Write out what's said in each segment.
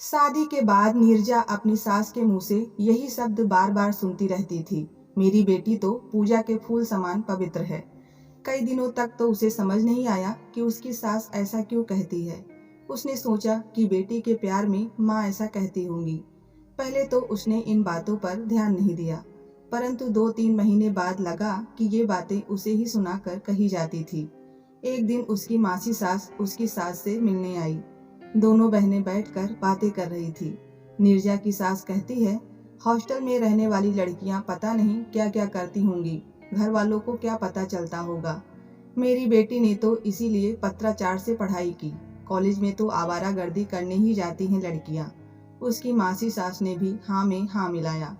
शादी के बाद नीरजा अपनी सास के मुंह से यही शब्द बार बार सुनती रहती थी। मेरी बेटी तो पूजा के फूल समान पवित्र है। कई दिनों तक तो उसे समझ नहीं आया कि उसकी सास ऐसा क्यों कहती है। उसने सोचा कि बेटी के प्यार में माँ ऐसा कहती होंगी। पहले तो उसने इन बातों पर ध्यान नहीं दिया, परंतु 2-3 महीने बाद लगा कि ये बातें उसे ही सुनाकर कही जाती थी। एक दिन उसकी मासी सास उसकी सास से मिलने आई। दोनों बहनें बैठकर बातें कर रही थी। नीरजा की सास कहती है, हॉस्टल में रहने वाली लड़कियां पता नहीं क्या क्या करती होंगी, घर वालों को क्या पता चलता होगा। मेरी बेटी ने तो इसीलिए पत्राचार से पढ़ाई की, कॉलेज में तो आवारागर्दी करने ही जाती हैं लड़कियां। उसकी मासी सास ने भी हाँ में हाँ मिलाया।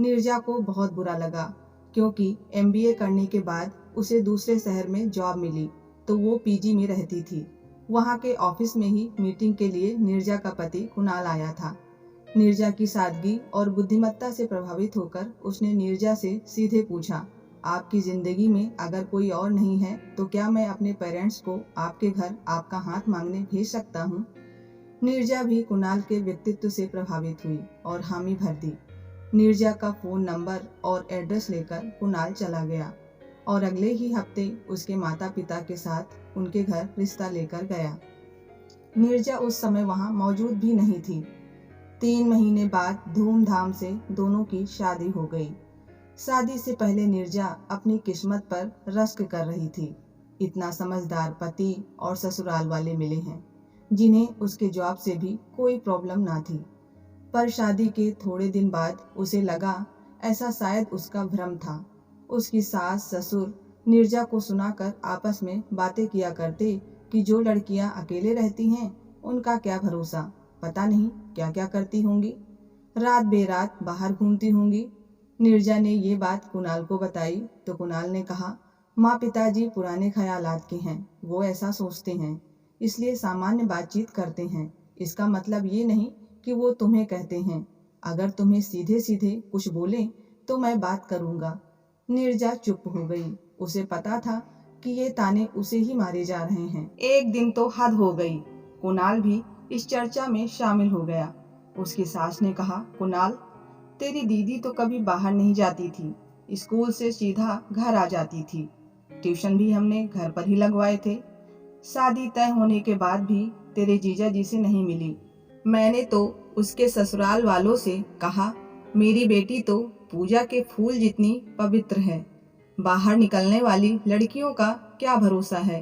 नीरजा को बहुत बुरा लगा, क्योंकि MBA करने के बाद उसे दूसरे शहर में जॉब मिली तो वो PG में रहती थी। वहाँ के ऑफिस में ही मीटिंग के लिए नीरजा का पति कुणाल आया था। नीरजा की सादगी और बुद्धिमत्ता से प्रभावित होकर उसने नीरजा से सीधे पूछा, आपकी जिंदगी में अगर कोई और नहीं है तो क्या मैं अपने पेरेंट्स को आपके घर आपका हाथ मांगने भेज सकता हूँ? नीरजा भी कुणाल के व्यक्तित्व से प्रभावित हुई और हामी भर दी। नीरजा का फोन नंबर और एड्रेस लेकर कुणाल चला गया और अगले ही हफ्ते उसके माता पिता के साथ उनके घर रिश्ता लेकर गया। नीरजा उस समय वहां मौजूद भी नहीं थी। 3 महीने बाद धूमधाम से दोनों की शादी हो गई। शादी से पहले नीरजा अपनी किस्मत पर रश्क कर रही थी। इतना समझदार पति और ससुराल वाले मिले हैं जिन्हें उसके जॉब से भी कोई प्रॉब्लम ना थी। पर शादी के थोड़े दिन बाद उसे लगा ऐसा शायद उसका भ्रम था। उसकी सास ससुर नीरजा को सुनाकर आपस में बातें किया करते कि जो लड़कियां अकेले रहती हैं उनका क्या भरोसा, पता नहीं क्या क्या करती होंगी, रात बेरात बाहर घूमती होंगी। नीरजा ने ये बात कुणाल को बताई तो कुणाल ने कहा, माँ पिताजी पुराने ख्यालात के हैं, वो ऐसा सोचते हैं इसलिए सामान्य बातचीत करते हैं। इसका मतलब ये नहीं कि वो तुम्हें कहते हैं। अगर तुम्हें सीधे सीधे कुछ बोले तो मैं बात करूंगा। नीरजा चुप हो गई। उसे पता था कि ये ताने उसे ही मारे जा रहे हैं। एक दिन तो हद हो गई। कुणाल भी इस चर्चा में शामिल हो गया। उसकी सास ने कहा, कुणाल, तेरी दीदी तो कभी बाहर नहीं जाती थी, स्कूल से सीधा घर आ जाती थी। ट्यूशन भी हमने घर पर ही लगवाए थे। शादी तय होने के बाद भी तेरे जीजा जी से नहीं मिली। मैंने तो उसके ससुराल वालों से कहा, मेरी बेटी तो पूजा के फूल जितनी पवित्र है, बाहर निकलने वाली लड़कियों का क्या भरोसा है।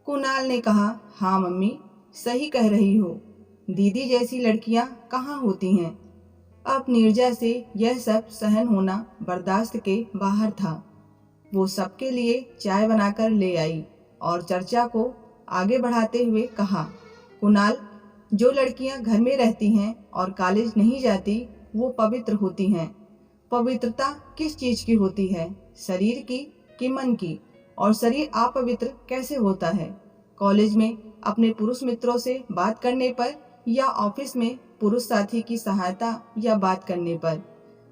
कुणाल ने कहा, हाँ मम्मी, सही कह रही हो, दीदी जैसी लड़कियां कहाँ होती हैं। अब नीरजा से यह सब सहन होना बर्दाश्त के बाहर था। वो सबके लिए चाय बनाकर ले आई और चर्चा को आगे बढ़ाते हुए कहा, कुणाल, जो लड़कियां घर में रहती हैं और कॉलेज नहीं जाती वो पवित्र होती हैं। पवित्रता किस चीज की होती है, शरीर की कि मन की? और शरीर अपवित्र कैसे होता है? कॉलेज में अपने पुरुष मित्रों से बात करने पर या ऑफिस में पुरुष साथी की सहायता या बात करने पर?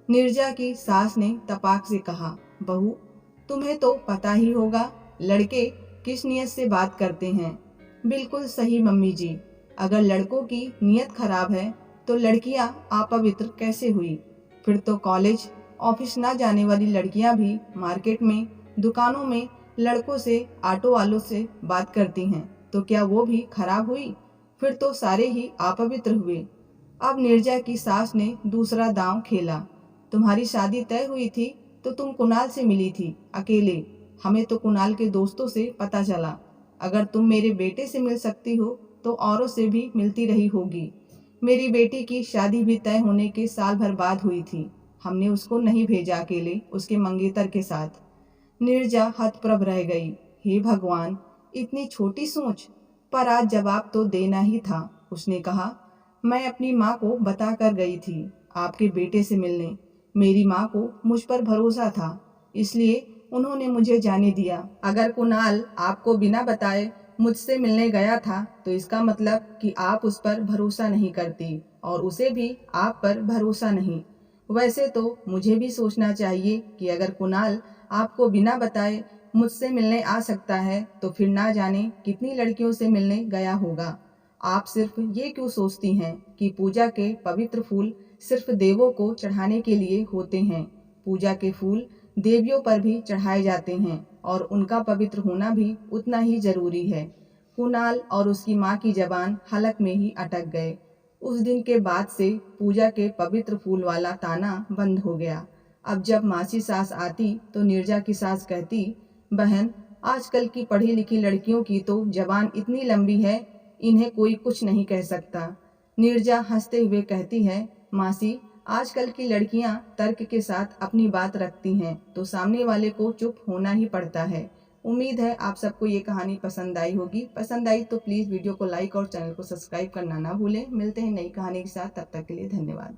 नीरजा की सास ने तपाक से कहा, बहू, तुम्हें तो पता ही होगा लड़के किस नियत से बात करते हैं। बिल्कुल सही मम्मी जी, अगर लड़कों की नियत खराब है तो लड़कियां अपवित्र कैसे हुई? फिर तो कॉलेज ऑफिस ना जाने वाली लड़कियां भी मार्केट में दुकानों में लड़कों से ऑटो वालों से बात करती हैं, तो क्या वो भी खराब हुई? फिर तो सारे ही अपवित्र हुए। अब नीरजा की सास ने दूसरा दांव खेला, तुम्हारी शादी तय हुई थी तो तुम कुणाल से मिली थी अकेले, हमें तो कुणाल के दोस्तों से पता चला। अगर तुम मेरे बेटे से मिल सकती हो तो औरों से भी मिलती रही होगी। मेरी बेटी की शादी भी तय होने के साल भर बाद हुई थी, हमने उसको नहीं भेजा अकेले उसके मंगेतर के साथ। नीरजा हतप्रभ रह गई। हे भगवान, इतनी छोटी सोच! पर आज जवाब तो देना ही था। उसने कहा, मैं अपनी माँ को बता कर गई थी आपके बेटे से मिलने। मेरी माँ को मुझ पर भरोसा था, इसलिए उन्होंने मुझे जाने दिया। अगर कुणाल आपको बिना बताए मुझसे मिलने गया था तो इसका मतलब कि आप उस पर भरोसा नहीं करती और उसे भी आप पर भरोसा नहीं। वैसे तो मुझे भी सोचना चाहिए कि अगर कुणाल आपको बिना बताए मुझसे मिलने आ सकता है तो फिर ना जाने कितनी लड़कियों से मिलने गया होगा। आप सिर्फ ये क्यों सोचती हैं कि पूजा के पवित्र फूल सिर्फ देवों को चढ़ाने के लिए होते हैं? पूजा के फूल देवियों पर भी चढ़ाए जाते हैं और उनका पवित्र होना भी उतना ही जरूरी है। कुणाल और उसकी माँ की जबान हलक में ही अटक गए। उस दिन के बाद से पूजा के पवित्र फूल वाला ताना बंद हो गया। अब जब मासी सास आती तो नीरजा की सास कहती, बहन, आजकल की पढ़ी लिखी लड़कियों की तो जबान इतनी लंबी है, इन्हें कोई कुछ नहीं कह सकता। नीरजा हंसते हुए कहती है, मासी, आजकल की लड़कियां तर्क के साथ अपनी बात रखती हैं तो सामने वाले को चुप होना ही पड़ता है। उम्मीद है आप सबको ये कहानी पसंद आई होगी। पसंद आई तो प्लीज़ वीडियो को लाइक और चैनल को सब्सक्राइब करना ना भूलें। मिलते हैं नई कहानी के साथ, तब तक के लिए धन्यवाद।